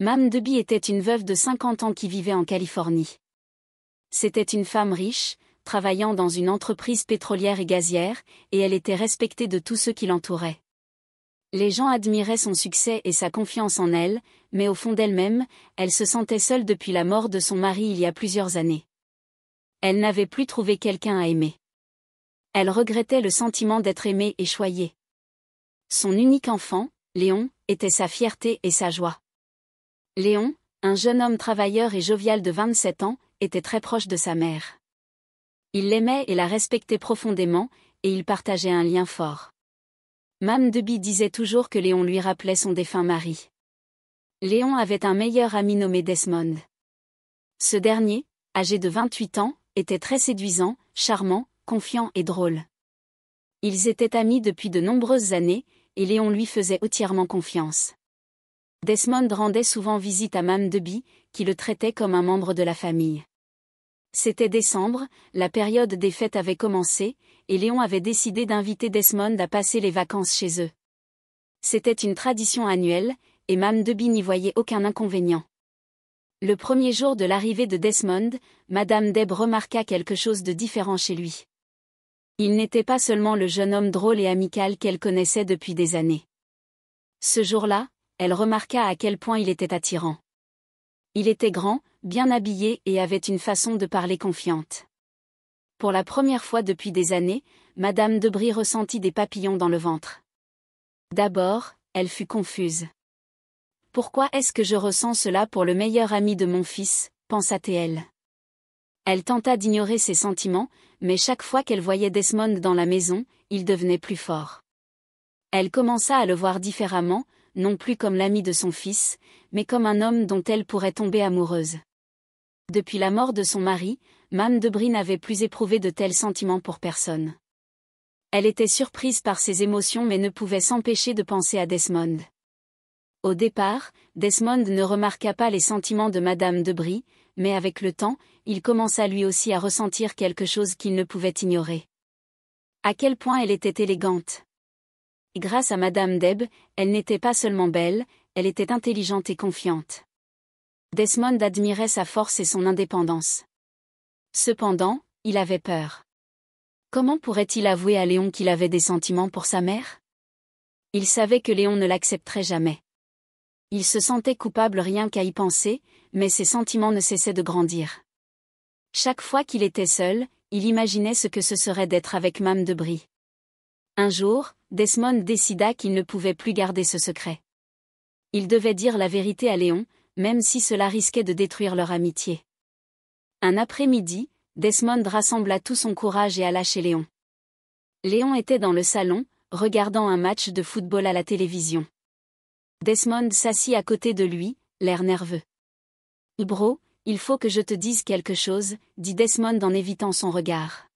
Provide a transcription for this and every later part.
Mame Deby était une veuve de 50 ans qui vivait en Californie. C'était une femme riche, travaillant dans une entreprise pétrolière et gazière, et elle était respectée de tous ceux qui l'entouraient. Les gens admiraient son succès et sa confiance en elle, mais au fond d'elle-même, elle se sentait seule depuis la mort de son mari il y a plusieurs années. Elle n'avait plus trouvé quelqu'un à aimer. Elle regrettait le sentiment d'être aimée et choyée. Son unique enfant, Léon, était sa fierté et sa joie. Léon, un jeune homme travailleur et jovial de 27 ans, était très proche de sa mère. Il l'aimait et la respectait profondément, et ils partageaient un lien fort. Mame Deby disait toujours que Léon lui rappelait son défunt mari. Léon avait un meilleur ami nommé Desmond. Ce dernier, âgé de 28 ans, était très séduisant, charmant, confiant et drôle. Ils étaient amis depuis de nombreuses années, et Léon lui faisait entièrement confiance. Desmond rendait souvent visite à Mame Deby, qui le traitait comme un membre de la famille. C'était décembre, la période des fêtes avait commencé, et Léon avait décidé d'inviter Desmond à passer les vacances chez eux. C'était une tradition annuelle, et Mame Deby n'y voyait aucun inconvénient. Le premier jour de l'arrivée de Desmond, Madame Deb remarqua quelque chose de différent chez lui. Il n'était pas seulement le jeune homme drôle et amical qu'elle connaissait depuis des années. Ce jour-là, elle remarqua à quel point il était attirant. Il était grand, bien habillé et avait une façon de parler confiante. Pour la première fois depuis des années, Madame Deby ressentit des papillons dans le ventre. D'abord, elle fut confuse. « Pourquoi est-ce que je ressens cela pour le meilleur ami de mon fils ?» pensa-t-elle. Elle tenta d'ignorer ses sentiments, mais chaque fois qu'elle voyait Desmond dans la maison, il devenait plus fort. Elle commença à le voir différemment, non plus comme l'ami de son fils, mais comme un homme dont elle pourrait tomber amoureuse. Depuis la mort de son mari, Mame Deby n'avait plus éprouvé de tels sentiments pour personne. Elle était surprise par ses émotions mais ne pouvait s'empêcher de penser à Desmond. Au départ, Desmond ne remarqua pas les sentiments de Madame Deby, mais avec le temps, il commença lui aussi à ressentir quelque chose qu'il ne pouvait ignorer. À quel point elle était élégante. Grâce à Madame Deb, elle n'était pas seulement belle, elle était intelligente et confiante. Desmond admirait sa force et son indépendance. Cependant, il avait peur. Comment pourrait-il avouer à Léon qu'il avait des sentiments pour sa mère? Il savait que Léon ne l'accepterait jamais. Il se sentait coupable rien qu'à y penser, mais ses sentiments ne cessaient de grandir. Chaque fois qu'il était seul, il imaginait ce que ce serait d'être avec Mame Deby. Un jour, Desmond décida qu'il ne pouvait plus garder ce secret. Il devait dire la vérité à Léon, même si cela risquait de détruire leur amitié. Un après-midi, Desmond rassembla tout son courage et alla chez Léon. Léon était dans le salon, regardant un match de football à la télévision. Desmond s'assit à côté de lui, l'air nerveux. « Bro, il faut que je te dise quelque chose, » dit Desmond en évitant son regard.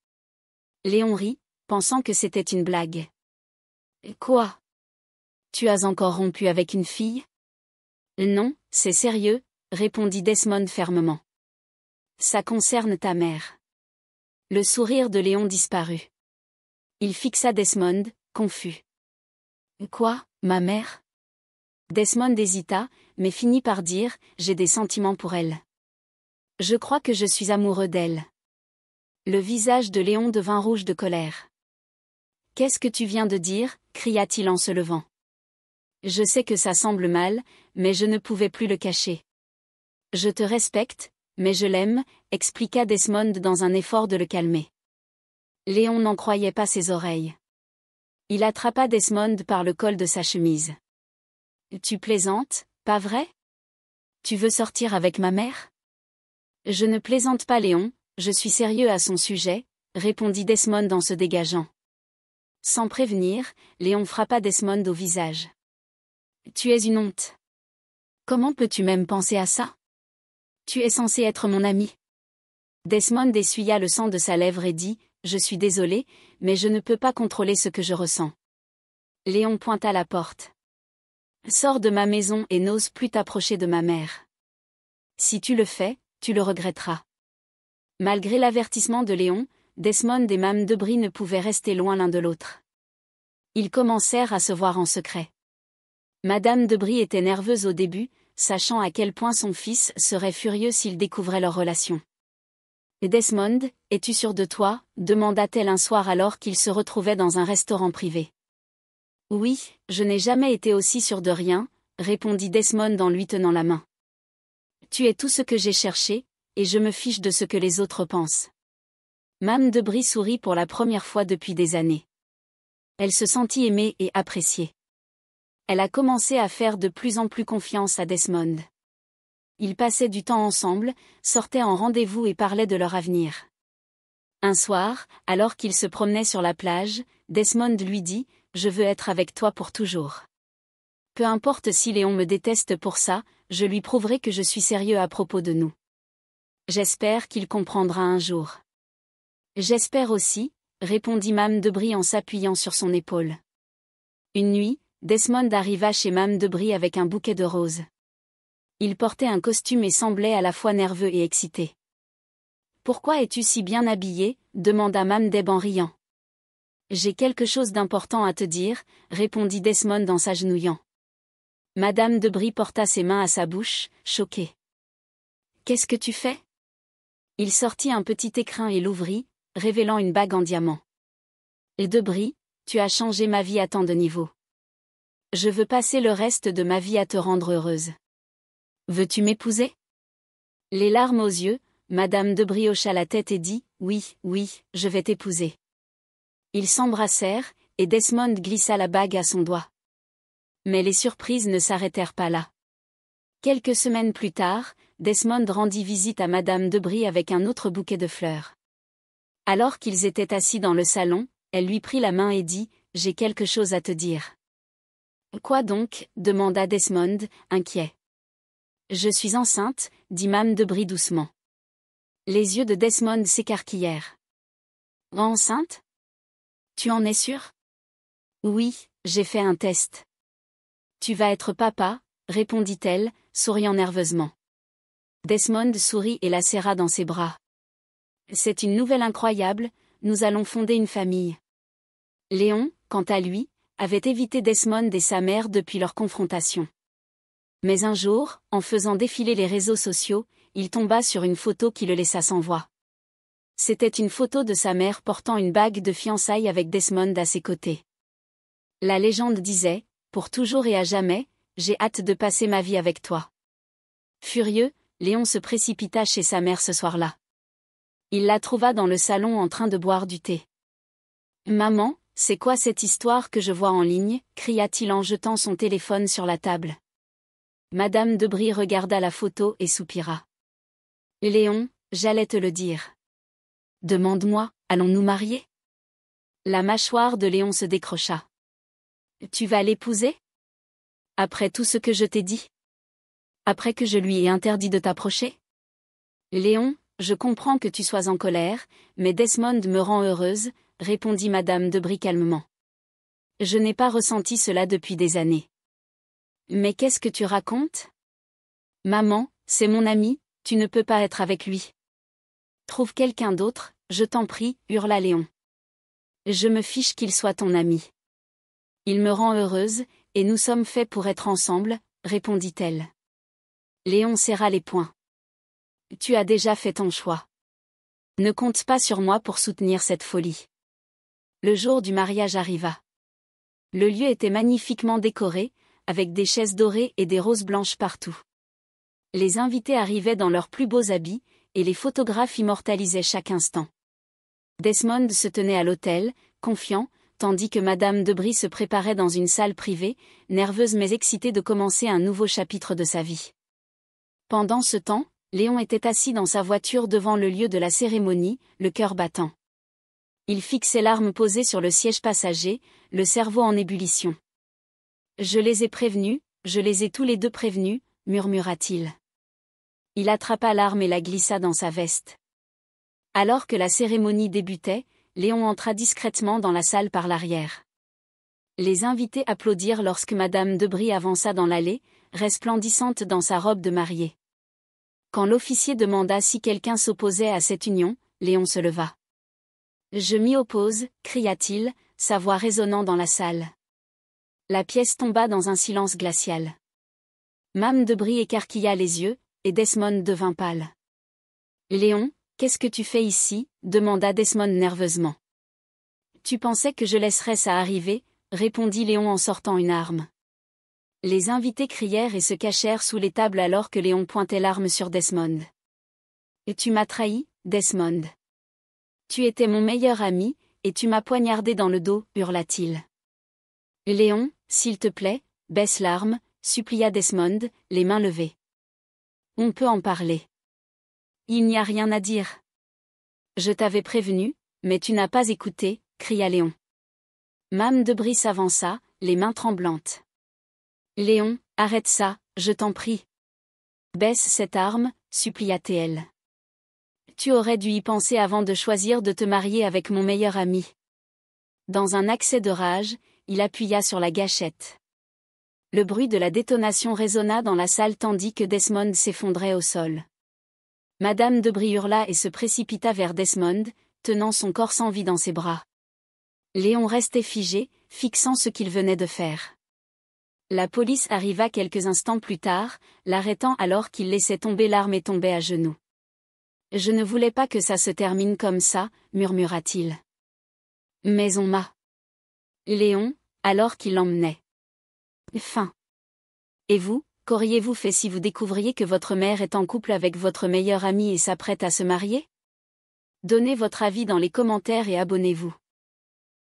Léon rit, pensant que c'était une blague. « Quoi? Tu as encore rompu avec une fille? » « Non, c'est sérieux, » répondit Desmond fermement. « Ça concerne ta mère. » Le sourire de Léon disparut. Il fixa Desmond, confus. « Quoi, ma mère? » Desmond hésita, mais finit par dire « J'ai des sentiments pour elle. Je crois que je suis amoureux d'elle. » Le visage de Léon devint rouge de colère. « Qu'est-ce que tu viens de dire ?» cria-t-il en se levant. « Je sais que ça semble mal, mais je ne pouvais plus le cacher. Je te respecte, mais je l'aime, » expliqua Desmond dans un effort de le calmer. Léon n'en croyait pas ses oreilles. Il attrapa Desmond par le col de sa chemise. « Tu plaisantes, pas vrai? Tu veux sortir avec ma mère? » « Je ne plaisante pas Léon, je suis sérieux à son sujet, » répondit Desmond en se dégageant. Sans prévenir, Léon frappa Desmond au visage. « Tu es une honte. Comment peux-tu même penser à ça? Tu es censé être mon ami. » Desmond essuya le sang de sa lèvre et dit « Je suis désolé, mais je ne peux pas contrôler ce que je ressens. » Léon pointa la porte. « Sors de ma maison et n'ose plus t'approcher de ma mère. Si tu le fais, tu le regretteras. » Malgré l'avertissement de Léon, Desmond et Mame Deby ne pouvaient rester loin l'un de l'autre. Ils commencèrent à se voir en secret. Madame Deby était nerveuse au début, sachant à quel point son fils serait furieux s'il découvrait leur relation. « Desmond, es-tu sûr de toi ?» demanda-t-elle un soir alors qu'ils se retrouvaient dans un restaurant privé. « Oui, je n'ai jamais été aussi sûr de rien », répondit Desmond en lui tenant la main. « Tu es tout ce que j'ai cherché, et je me fiche de ce que les autres pensent. » Mame de Brie sourit pour la première fois depuis des années. Elle se sentit aimée et appréciée. Elle a commencé à faire de plus en plus confiance à Desmond. Ils passaient du temps ensemble, sortaient en rendez-vous et parlaient de leur avenir. Un soir, alors qu'ils se promenaient sur la plage, Desmond lui dit « Je veux être avec toi pour toujours. Peu importe si Léon me déteste pour ça, je lui prouverai que je suis sérieux à propos de nous. J'espère qu'il comprendra un jour. » J'espère aussi, répondit Mame de Brie en s'appuyant sur son épaule. Une nuit, Desmond arriva chez Mame de Brie avec un bouquet de roses. Il portait un costume et semblait à la fois nerveux et excité. « Pourquoi es-tu si bien habillé ?» demanda Mame Deb en riant. « J'ai quelque chose d'important à te dire » répondit Desmond en s'agenouillant. Madame de Brie porta ses mains à sa bouche, choquée. « Qu'est-ce que tu fais ?» Il sortit un petit écrin et l'ouvrit, révélant une bague en diamant. « Et de Brie, tu as changé ma vie à tant de niveaux. Je veux passer le reste de ma vie à te rendre heureuse. Veux-tu m'épouser ?» Les larmes aux yeux, Madame de Brie hocha la tête et dit « Oui, oui, je vais t'épouser. » Ils s'embrassèrent, et Desmond glissa la bague à son doigt. Mais les surprises ne s'arrêtèrent pas là. Quelques semaines plus tard, Desmond rendit visite à Madame de Brie avec un autre bouquet de fleurs. Alors qu'ils étaient assis dans le salon, elle lui prit la main et dit « J'ai quelque chose à te dire. » « Quoi donc ?» demanda Desmond, inquiet. « Je suis enceinte, dit Mame de Brie doucement. Les yeux de Desmond s'écarquillèrent. « Enceinte ? Tu en es sûr ? » « Oui, j'ai fait un test. »« Tu vas être papa ?» répondit-elle, souriant nerveusement. Desmond sourit et la serra dans ses bras. « C'est une nouvelle incroyable, nous allons fonder une famille. » Léon, quant à lui, avait évité Desmond et sa mère depuis leur confrontation. Mais un jour, en faisant défiler les réseaux sociaux, il tomba sur une photo qui le laissa sans voix. C'était une photo de sa mère portant une bague de fiançailles avec Desmond à ses côtés. La légende disait « Pour toujours et à jamais, j'ai hâte de passer ma vie avec toi. » Furieux, Léon se précipita chez sa mère ce soir-là. Il la trouva dans le salon en train de boire du thé. « Maman, c'est quoi cette histoire que je vois en ligne ?» cria-t-il en jetant son téléphone sur la table. Madame de Brie regarda la photo et soupira. « Léon, j'allais te le dire. Demande-moi, allons-nous marier ?» La mâchoire de Léon se décrocha. « Tu vas l'épouser ? Après tout ce que je t'ai dit ? Après que je lui ai interdit de t'approcher ? Léon, je comprends que tu sois en colère, mais Desmond me rend heureuse, répondit Madame de Brie calmement. Je n'ai pas ressenti cela depuis des années. Mais qu'est-ce que tu racontes ? Maman, c'est mon ami, tu ne peux pas être avec lui. Trouve quelqu'un d'autre, je t'en prie, hurla Léon. Je me fiche qu'il soit ton ami. Il me rend heureuse, et nous sommes faits pour être ensemble, répondit-elle. Léon serra les poings. Tu as déjà fait ton choix. Ne compte pas sur moi pour soutenir cette folie. Le jour du mariage arriva. Le lieu était magnifiquement décoré, avec des chaises dorées et des roses blanches partout. Les invités arrivaient dans leurs plus beaux habits, et les photographes immortalisaient chaque instant. Desmond se tenait à l'autel, confiant, tandis que Madame de Brie se préparait dans une salle privée, nerveuse mais excitée de commencer un nouveau chapitre de sa vie. Pendant ce temps, Léon était assis dans sa voiture devant le lieu de la cérémonie, le cœur battant. Il fixait l'arme posée sur le siège passager, le cerveau en ébullition. « Je les ai prévenus, je les ai tous les deux prévenus », murmura-t-il. Il attrapa l'arme et la glissa dans sa veste. Alors que la cérémonie débutait, Léon entra discrètement dans la salle par l'arrière. Les invités applaudirent lorsque Madame de Brie avança dans l'allée, resplendissante dans sa robe de mariée. Quand l'officier demanda si quelqu'un s'opposait à cette union, Léon se leva. « Je m'y oppose » cria-t-il, sa voix résonnant dans la salle. La pièce tomba dans un silence glacial. Mame de Brie écarquilla les yeux, et Desmond devint pâle. Léon, qu'est-ce que tu fais ici? Demanda Desmond nerveusement. Tu pensais que je laisserais ça arriver? Répondit Léon en sortant une arme. Les invités crièrent et se cachèrent sous les tables alors que Léon pointait l'arme sur Desmond. Et tu m'as trahi, Desmond. Tu étais mon meilleur ami, et tu m'as poignardé dans le dos, hurla-t-il. Léon, s'il te plaît, baisse l'arme, supplia Desmond, les mains levées. On peut en parler. Il n'y a rien à dire. Je t'avais prévenu, mais tu n'as pas écouté, cria Léon. Mame de Brie s'avança, les mains tremblantes. Léon, arrête ça, je t'en prie. Baisse cette arme, supplia-t-elle. Tu aurais dû y penser avant de choisir de te marier avec mon meilleur ami. Dans un accès de rage, il appuya sur la gâchette. Le bruit de la détonation résonna dans la salle tandis que Desmond s'effondrait au sol. Madame de Brie hurla et se précipita vers Desmond, tenant son corps sans vie dans ses bras. Léon restait figé, fixant ce qu'il venait de faire. La police arriva quelques instants plus tard, l'arrêtant alors qu'il laissait tomber l'arme et tombait à genoux. « Je ne voulais pas que ça se termine comme ça, murmura-t-il. Mais on m'a. » Léon, alors qu'il l'emmenait. Fin. Et vous, qu'auriez-vous fait si vous découvriez que votre mère est en couple avec votre meilleur ami et s'apprête à se marier? Donnez votre avis dans les commentaires et abonnez-vous.